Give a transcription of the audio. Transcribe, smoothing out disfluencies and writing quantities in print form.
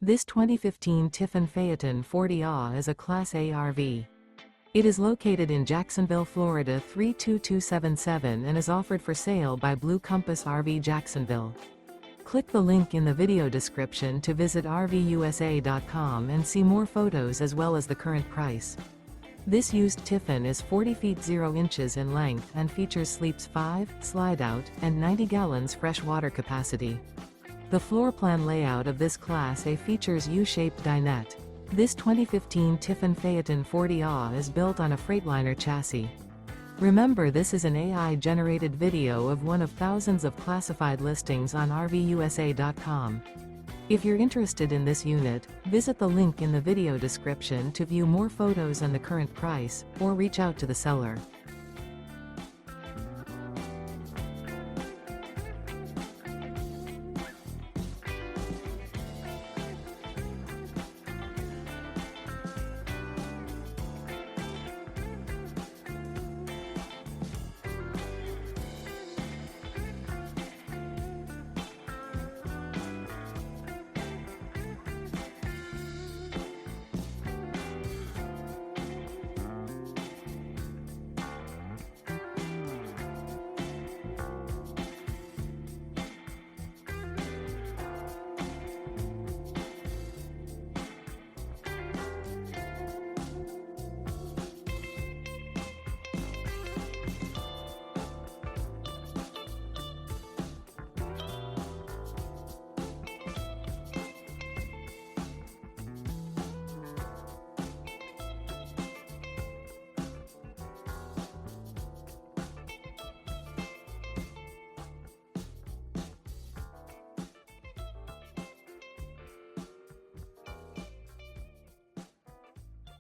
This 2015 Tiffin Phaeton 40A is a Class A RV. It is located in Jacksonville, Florida 32277 and is offered for sale by Blue Compass RV Jacksonville. Click the link in the video description to visit RVUSA.com and see more photos as well as the current price. This used Tiffin is 40 feet 0 inches in length and features sleeps 5, Slideout, and 90 gallons fresh water capacity. The floor plan layout of this Class A features U-Shaped Dinette. This 2015 Tiffin Phaeton 40A is built on a Freightliner chassis. Remember, this is an AI-generated video of one of thousands of classified listings on RVUSA.com. If you're interested in this unit, visit the link in the video description to view more photos and the current price, or reach out to the seller.